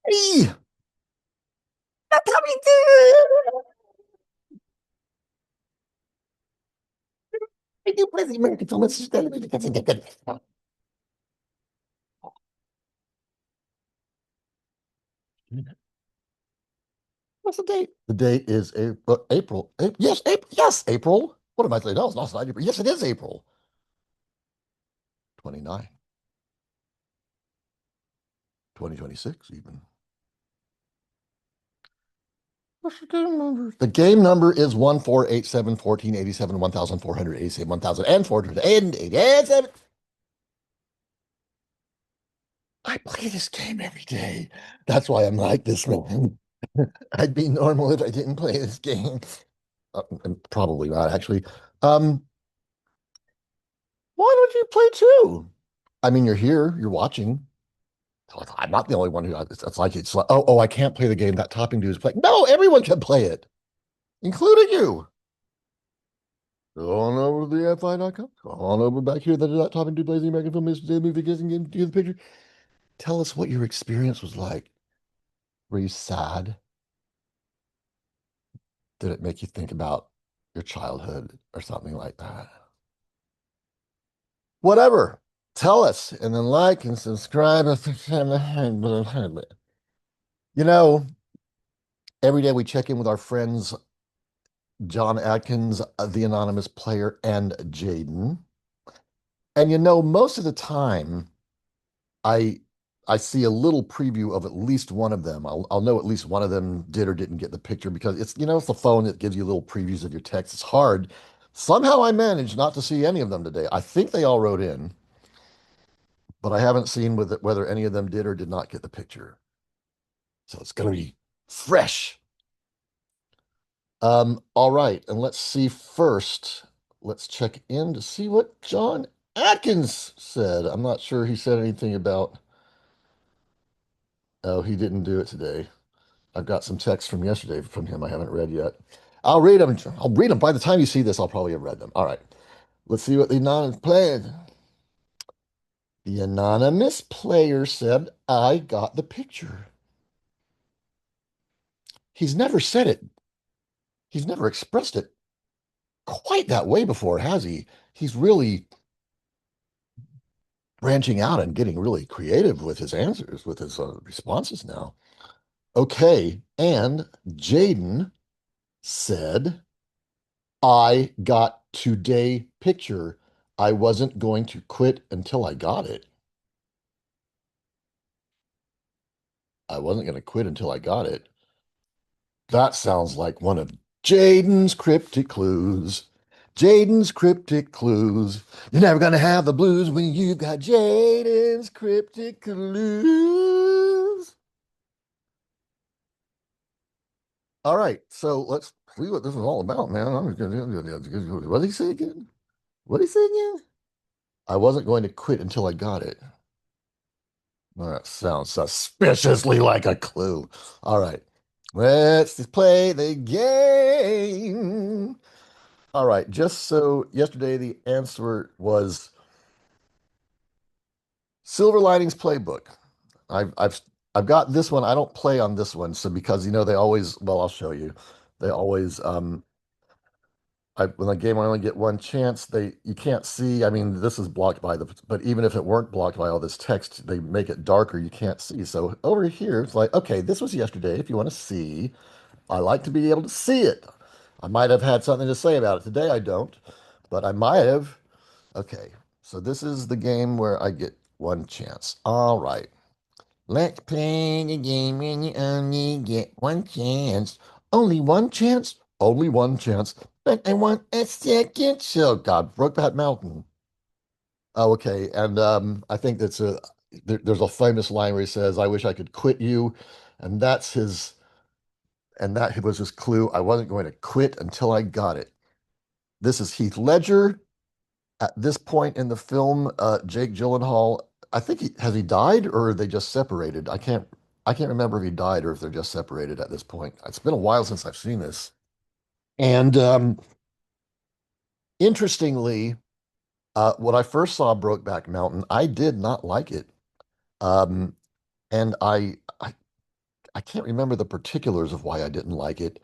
Hey, that's how we do it. I do play the American film. It's just good. What's the date? The date is April. Yes, April. Yes, April. What am I saying? No, it's not April. Yes, it is April 29, 2026 even. What's the game number? The game number is 1487 1487 1487. I play this game every day. That's why I'm like this, man. I'd be normal if I didn't play this game. And probably not, actually. Um, why don't you play too? I mean, you're here, you're watching. I'm not the only one who it's like, I can't play the game that topping dude is playing. No, everyone can play it, including you. Go on over to the AFI.com. Go on over back here. That topping dude plays the American film is movie kissing game. Do the picture. Tell us what your experience was like. Were you sad? Did it make you think about your childhood or something like that? Whatever. Tell us and then like and subscribe. You know, every day we check in with our friends, John Atkins, the anonymous player, and Jaden. And most of the time I I see a little preview of at least one of them. I'll know at least one of them did or didn't get the picture because it's the phone that gives you little previews of your text. It's hard. Somehow I managed not to see any of them today. I think they all wrote in, but I haven't seen whether any of them did or did not get the picture. So it's going to be fresh. All right, and let's see first. Let's check in to see what John Atkins said. I'm not sure he said anything about, oh, he didn't do it today. I've got some texts from yesterday from him I haven't read yet. I'll read them. I'll read them. By the time you see this, I'll probably have read them. All right. Let's see what the anonymous player. The anonymous player said, I got the picture. He's never said it. He's never expressed it quite that way before, has he? He's really branching out and getting really creative with his answers, with his responses now. Okay. And Jaden said, I got today picture. I wasn't going to quit until I got it. I wasn't going to quit until I got it. That sounds like one of Jaden's cryptic clues. Jaden's cryptic clues. You're never going to have the blues when you got Jaden's cryptic clues. All right, so let's see what this is all about, man. What did he say again? What did he say again? I wasn't going to quit until I got it. Well, that sounds suspiciously like a clue. All right, let's play the game. All right, just so yesterday the answer was Silver Linings Playbook. I've I've I've got this one. I don't play on this one, so because they always, well, I'll show you. They always when the game I only get one chance, you can't see. I mean, this is blocked by but even if it weren't blocked by all this text, they make it darker. You can't see. So over here, it's like, okay, this was yesterday. If you want to see, I like to be able to see it. I might have had something to say about it. Today I don't, but I might have. Okay, so this is the game where I get one chance. All right. Let's play the game when you only get one chance. Only one chance? Only one chance. But I want a second. Oh God, Brokeback Mountain. Oh, okay. And I think there's a famous line where he says, I wish I could quit you. And that was his clue. I wasn't going to quit until I got it. This is Heath Ledger. At this point in the film, Jake Gyllenhaal, I think has he died or are they just separated? I can't remember if he died or if they're just separated at this point. It's been a while since I've seen this. And interestingly, when I first saw Brokeback Mountain, I did not like it. Um, and I I can't remember the particulars of why I didn't like it,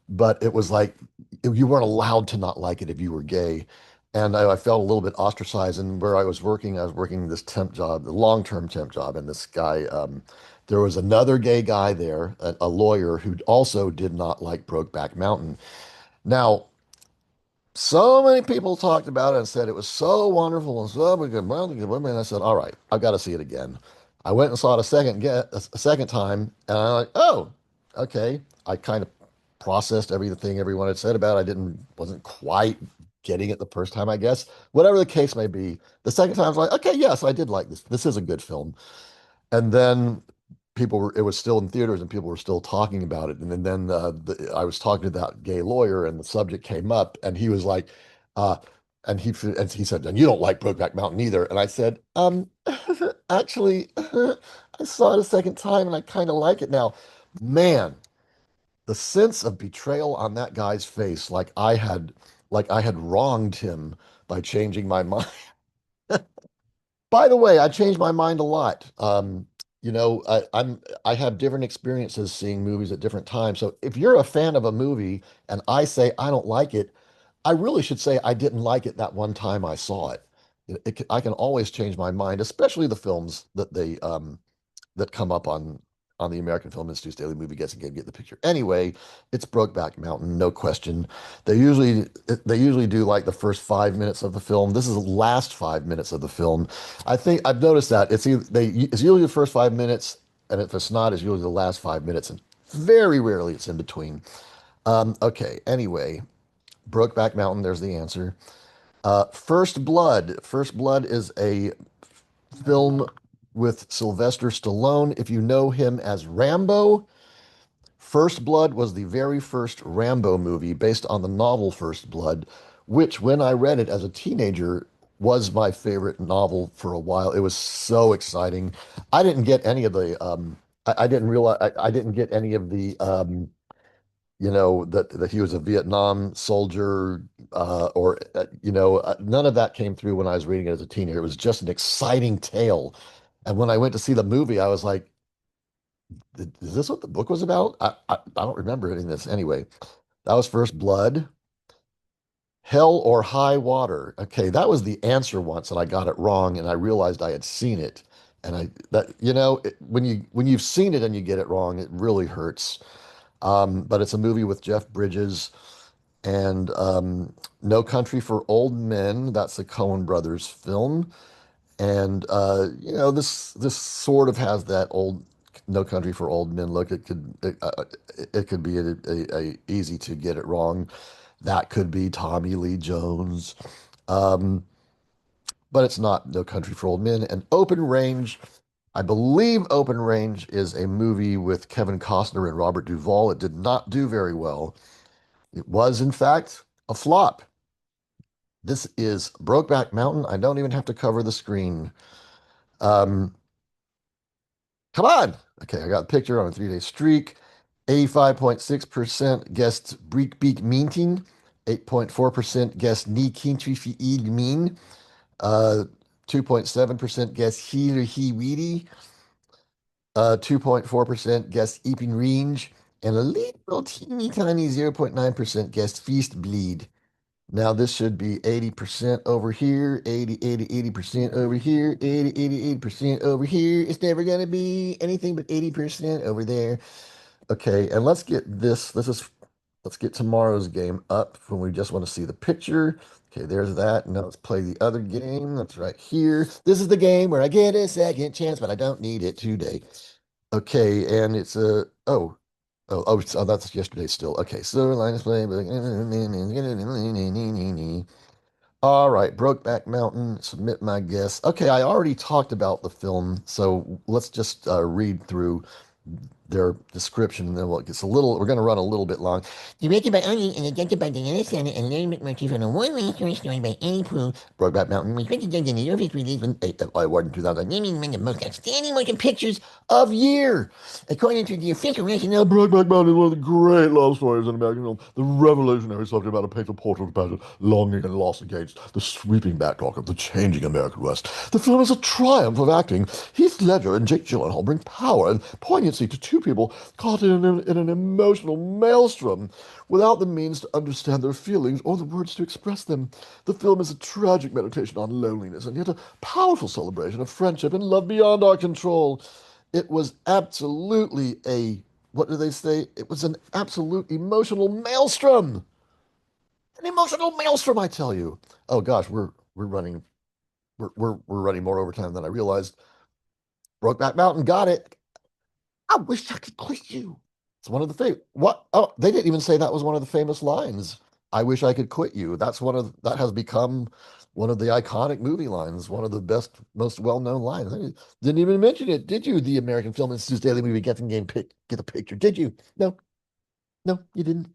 but it was like you weren't allowed to not like it if you were gay. And I felt a little bit ostracized. And where I was working this temp job, the long-term temp job, and this guy, there was another gay guy there, a lawyer who also did not like Brokeback Mountain. Now, so many people talked about it and said it was so wonderful and so good. And I said, all right, I've got to see it again. I went and saw it a second time, and I'm like, oh, okay. I kind of processed everything everyone had said about it. I wasn't quite getting it the first time, I guess. Whatever the case may be, the second time I was like, okay, yes, I did like this. This is a good film. And then it was still in theaters and people were still talking about it. And then I was talking to that gay lawyer and the subject came up and he was like, uh, and he said, and you don't like Brokeback Mountain either. And I said, actually, I saw it a second time and I kind of like it now. Man, the sense of betrayal on that guy's face, like I had wronged him by changing my mind. By the way, I changed my mind a lot. I have different experiences seeing movies at different times. So if you're a fan of a movie and I say I don't like it, I really should say I didn't like it that one time I saw it. I can always change my mind, especially the films that come up on the American Film Institute's Daily Movie Guessing Game. Get the picture. Anyway, it's Brokeback Mountain, no question. They usually they usually do like the first 5 minutes of the film. This is the last 5 minutes of the film. I think I've noticed that it's usually the first 5 minutes, and if it's not, it's usually the last 5 minutes, and very rarely it's in between. Okay. Anyway, Brokeback Mountain. There's the answer. First Blood. First Blood is a film with Sylvester Stallone. If you know him as Rambo, First Blood was the very first Rambo movie based on the novel First Blood, which, when I read it as a teenager, was my favorite novel for a while. It was so exciting. I didn't get any of the, I didn't realize, I didn't get any of the, that he was a Vietnam soldier, none of that came through when I was reading it as a teenager. It was just an exciting tale. And when I went to see the movie, I was like, is this what the book was about? I don't remember any of this. Anyway, that was First Blood. Hell or High Water. Okay, that was the answer once, and I got it wrong, and I realized I had seen it. And when you've seen it and you get it wrong, it really hurts. But it's a movie with Jeff Bridges and No Country for Old Men. That's a Coen Brothers film. And this sort of has that old No Country for Old Men look. It could be a easy to get it wrong. That could be Tommy Lee Jones, um, but it's not No Country for Old Men. And Open Range, I believe Open Range is a movie with Kevin Costner and Robert Duvall. It did not do very well. It was, in fact, a flop. This is Brokeback Mountain. I don't even have to cover the screen. Um, Come on. Okay, I got a picture on a 3-day streak. 85.6% guessed Breekbeek Meeting. 8.4% guessed Ni Kintri Fiig Mean. Uh, 2.7% guessed He He Weedy. 2.4% guessed Eeping Range. And a little teeny tiny 0.9% guessed Feast Bleed. Now this should be 80% over here, 80% over here, 80% over here. It's never gonna be anything but 80% over there. Okay, and let's get this. Let's get tomorrow's game up when we just want to see the picture. Okay, there's that. Now let's play the other game. That's right here. This is the game where I get a second chance, but I don't need it today. Okay, and it's a so that's yesterday still. Okay, so Linus play. All right, Brokeback Mountain, submit my guess. Okay, I already talked about the film, so let's just read through their description, and then we're going to run a little bit long. Directed by Onion and adapted by Diana Sennett and Larry McMurtry from a one-man short story by Annie Proulx, Brokeback Mountain was recognized in the year of its release with award in 2000, naming one of the most outstanding motion pictures of year. According to the official rationale, Brokeback Mountain is one of the great love stories in American film. The revolutionary subject about a painful portrait of passion, longing, and loss against the sweeping backdrop of the changing American West. The film is a triumph of acting. Heath Ledger and Jake Gyllenhaal bring power and poignancy to two people caught in an emotional maelstrom without the means to understand their feelings or the words to express them. The film is a tragic meditation on loneliness and yet a powerful celebration of friendship and love beyond our control. It was absolutely a, what do they say? It was an absolute emotional maelstrom. An emotional maelstrom, I tell you. Oh gosh, we're running we're running more overtime than I realized. Brokeback Mountain got it. I wish I could quit you. It's one of the famous. What? Oh, they didn't even say that was one of the famous lines. I wish I could quit you. That's one of that has become one of the iconic movie lines, one of the best, most well-known lines. I didn't even mention it, did you? The American Film Institute's daily movie getting game pick, get a picture. Did you? No, no, you didn't.